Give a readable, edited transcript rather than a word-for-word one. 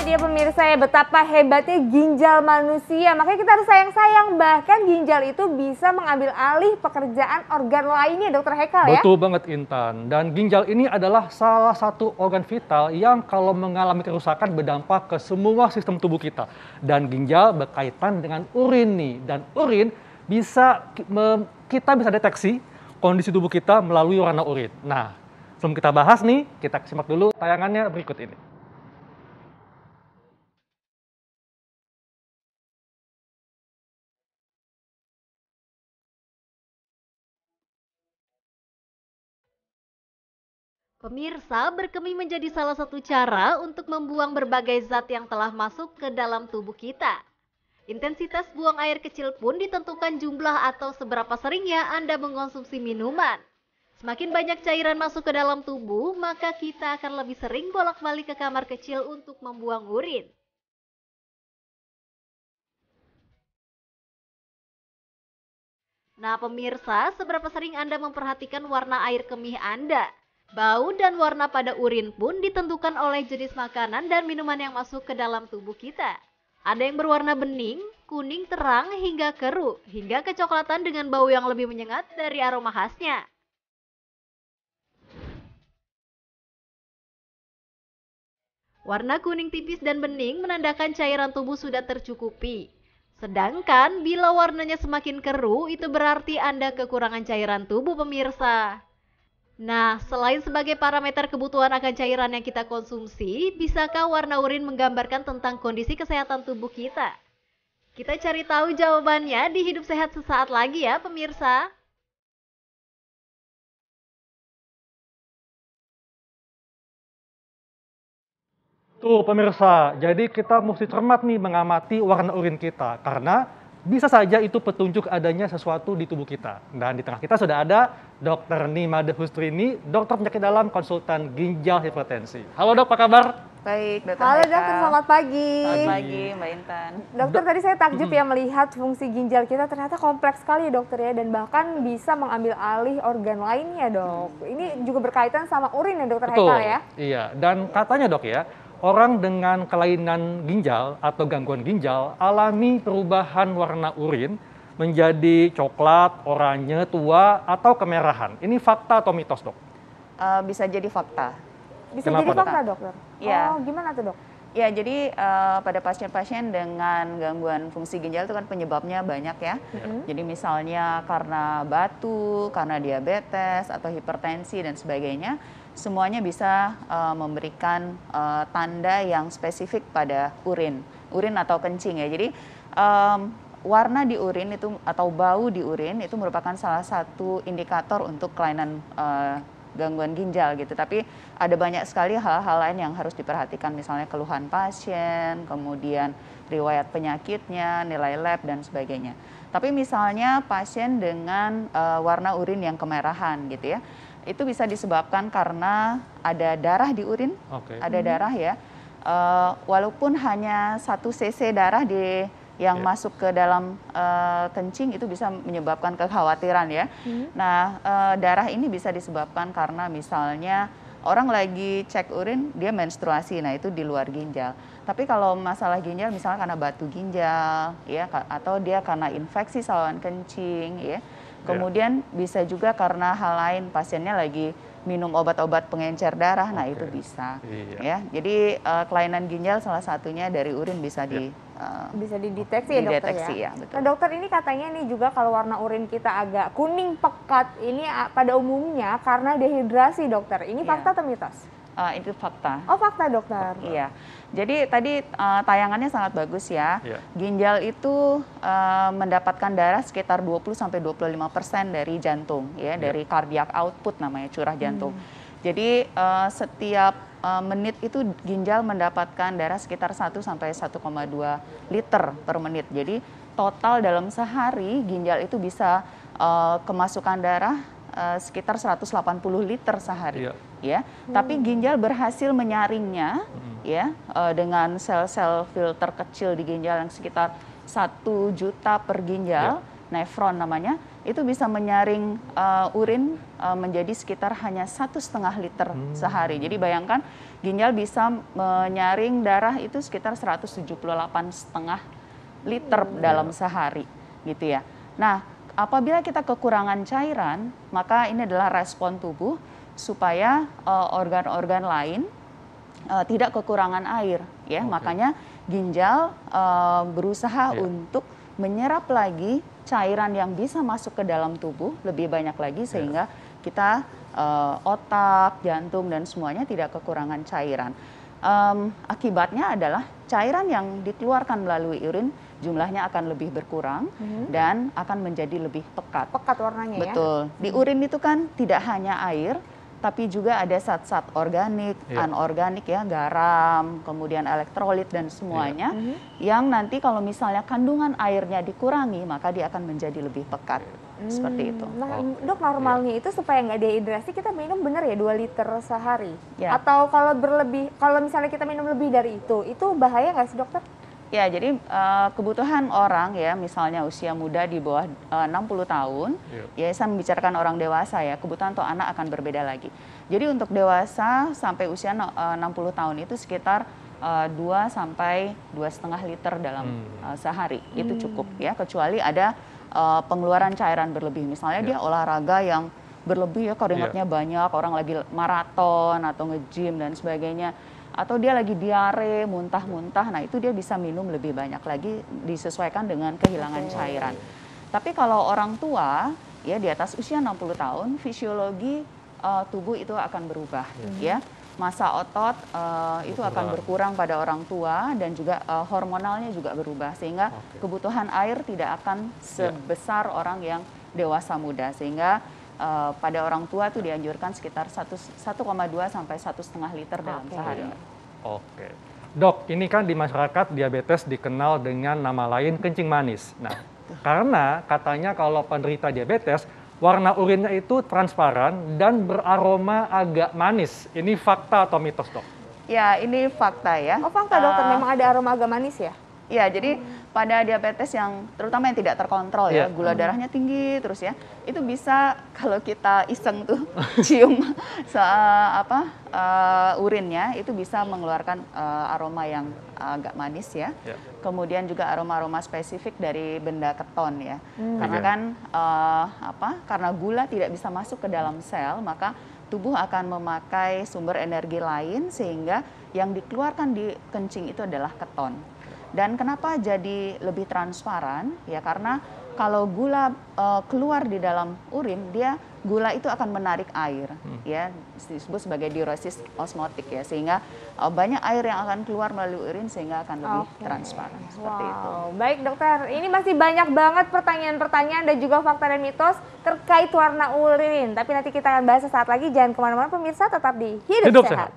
dia pemirsa ya, betapa hebatnya ginjal manusia. Makanya kita harus sayang-sayang, bahkan ginjal itu bisa mengambil alih pekerjaan organ lainnya, Dokter Hekal ya? Betul banget Intan, dan ginjal ini adalah salah satu organ vital yang kalau mengalami kerusakan berdampak ke semua sistem tubuh kita. Dan ginjal berkaitan dengan urin nih, dan urin kita bisa deteksi kondisi tubuh kita melalui warna urin. Nah, sebelum kita bahas nih, kita simak dulu tayangannya berikut ini. Pemirsa, berkemih menjadi salah satu cara untuk membuang berbagai zat yang telah masuk ke dalam tubuh kita. Intensitas buang air kecil pun ditentukan jumlah atau seberapa seringnya Anda mengkonsumsi minuman. Semakin banyak cairan masuk ke dalam tubuh, maka kita akan lebih sering bolak-balik ke kamar kecil untuk membuang urin. Nah, pemirsa, seberapa sering Anda memperhatikan warna air kemih Anda? Bau dan warna pada urin pun ditentukan oleh jenis makanan dan minuman yang masuk ke dalam tubuh kita. Ada yang berwarna bening, kuning terang hingga keruh, hingga kecoklatan dengan bau yang lebih menyengat dari aroma khasnya. Warna kuning tipis dan bening menandakan cairan tubuh sudah tercukupi. Sedangkan bila warnanya semakin keruh, itu berarti Anda kekurangan cairan tubuh, pemirsa. Nah, selain sebagai parameter kebutuhan akan cairan yang kita konsumsi, bisakah warna urin menggambarkan tentang kondisi kesehatan tubuh kita? Kita cari tahu jawabannya di Hidup Sehat sesaat lagi ya, pemirsa. Tuh pemirsa, jadi kita mesti cermat nih mengamati warna urin kita, karena bisa saja itu petunjuk adanya sesuatu di tubuh kita. Dan di tengah kita sudah ada Dr. Nimade Hustrini, dokter penyakit dalam, konsultan ginjal hipertensi. Halo dok, apa kabar? Baik, Dokter Halo Hekal. dokter, selamat pagi. Selamat pagi, Mbak Intan. Dokter, tadi saya takjub ya melihat fungsi ginjal kita ternyata kompleks sekali ya dokter ya, dan bahkan bisa mengambil alih organ lainnya dok. Ini juga berkaitan sama urin ya dokter Betul, Hekal ya? iya. Dan katanya dok ya, orang dengan kelainan ginjal atau gangguan ginjal alami perubahan warna urin menjadi coklat, oranye, tua, atau kemerahan. Ini fakta atau mitos dok? Bisa jadi fakta. Bisa Kenapa, jadi Dok? fakta dokter? Iya. Oh gimana tuh dok? Ya, jadi pada pasien-pasien dengan gangguan fungsi ginjal itu kan penyebabnya banyak ya. Jadi misalnya karena batu, karena diabetes, atau hipertensi dan sebagainya, semuanya bisa memberikan tanda yang spesifik pada urin atau kencing ya. Jadi warna di urin itu atau bau di urin itu merupakan salah satu indikator untuk kelainan gangguan ginjal gitu. Tapi ada banyak sekali hal-hal lain yang harus diperhatikan, misalnya keluhan pasien, kemudian riwayat penyakitnya, nilai lab dan sebagainya. Tapi misalnya pasien dengan warna urin yang kemerahan gitu ya, itu bisa disebabkan karena ada darah di urin, ada darah ya. Walaupun hanya 1 cc darah yang masuk ke dalam kencing itu bisa menyebabkan kekhawatiran ya. Nah, darah ini bisa disebabkan karena misalnya orang lagi cek urin, dia menstruasi, nah itu di luar ginjal. Tapi kalau masalah ginjal misalnya karena batu ginjal ya, atau dia karena infeksi saluran kencing ya. Kemudian bisa juga karena hal lain, pasiennya lagi minum obat-obat pengencer darah, nah itu bisa ya. Jadi kelainan ginjal salah satunya dari urin bisa bisa dideteksi ya dokter ya? Betul. Nah dokter, ini katanya nih juga kalau warna urin kita agak kuning pekat, ini pada umumnya karena dehidrasi dokter. Ini fakta atau mitos? Itu fakta. Oh fakta dokter. Iya. Jadi tadi tayangannya sangat bagus ya. Ginjal itu mendapatkan darah sekitar 20-25% dari jantung ya, dari cardiac output namanya, curah jantung. Jadi setiap menit itu ginjal mendapatkan darah sekitar 1-1,2 liter per menit. Jadi total dalam sehari ginjal itu bisa kemasukan darah sekitar 180 liter sehari. Ya, tapi ginjal berhasil menyaringnya ya dengan sel-sel filter kecil di ginjal yang sekitar 1 juta per ginjal, nefron namanya. itu bisa menyaring urin menjadi sekitar hanya 1,5 liter sehari. Jadi bayangkan ginjal bisa menyaring darah itu sekitar 178,5 liter dalam sehari gitu ya. Nah, apabila kita kekurangan cairan, maka ini adalah respon tubuh supaya organ-organ lain tidak kekurangan air ya. Makanya ginjal berusaha untuk menyerap lagi cairan yang bisa masuk ke dalam tubuh lebih banyak lagi sehingga kita otak, jantung dan semuanya tidak kekurangan cairan. Akibatnya adalah cairan yang dikeluarkan melalui urin jumlahnya akan lebih berkurang dan akan menjadi lebih pekat. Pekat warnanya ya. Betul. Di urin itu kan tidak hanya air, tapi juga ada zat-zat organik, anorganik ya, garam, kemudian elektrolit dan semuanya yang nanti kalau misalnya kandungan airnya dikurangi maka dia akan menjadi lebih pekat. Seperti itu. Nah, Dok, normalnya itu supaya nggak dehidrasi kita minum benar ya 2 liter sehari? Ya. Atau kalau berlebih, kalau misalnya kita minum lebih dari itu bahaya nggak sih dokter? Ya, jadi kebutuhan orang ya, misalnya usia muda di bawah 60 tahun, ya saya membicarakan orang dewasa ya, kebutuhan untuk anak akan berbeda lagi. Jadi untuk dewasa sampai usia 60 tahun itu sekitar 2 sampai 2,5 liter dalam sehari, itu cukup ya, kecuali ada pengeluaran cairan berlebih. Misalnya dia olahraga yang berlebih ya, keringatnya banyak, orang lagi maraton atau nge-gym dan sebagainya. Atau dia lagi diare, muntah-muntah, nah itu dia bisa minum lebih banyak lagi disesuaikan dengan kehilangan cairan. Tapi kalau orang tua, ya di atas usia 60 tahun, fisiologi tubuh itu akan berubah, ya. Massa otot itu akan berkurang pada orang tua dan juga hormonalnya juga berubah. Sehingga kebutuhan air tidak akan sebesar orang yang dewasa muda. Sehingga pada orang tua itu dianjurkan sekitar 1,2 sampai 1,5 liter dalam sehari. Oke. Dok, ini kan di masyarakat diabetes dikenal dengan nama lain kencing manis. Nah, karena katanya kalau penderita diabetes, warna urinnya itu transparan dan beraroma agak manis. Ini fakta atau mitos, Dok? Ya, ini fakta ya. Oh, fakta dokter, memang ada aroma agak manis ya? Ya, jadi pada diabetes yang terutama yang tidak terkontrol ya, gula darahnya tinggi terus ya, itu bisa kalau kita iseng tuh cium urinnya itu bisa mengeluarkan aroma yang agak manis ya. Kemudian juga aroma-aroma spesifik dari benda keton ya. Karena kan karena gula tidak bisa masuk ke dalam sel, maka tubuh akan memakai sumber energi lain sehingga yang dikeluarkan di kencing itu adalah keton. Dan kenapa jadi lebih transparan? Ya karena kalau gula keluar di dalam urin, gula itu akan menarik air, ya disebut sebagai diuresis osmotik ya, sehingga banyak air yang akan keluar melalui urin sehingga akan lebih transparan seperti itu. Baik dokter, ini masih banyak banget pertanyaan-pertanyaan dan juga fakta dan mitos terkait warna urin. Tapi nanti kita akan bahas sesaat lagi. Jangan kemana-mana pemirsa, tetap di Hidup Sehat.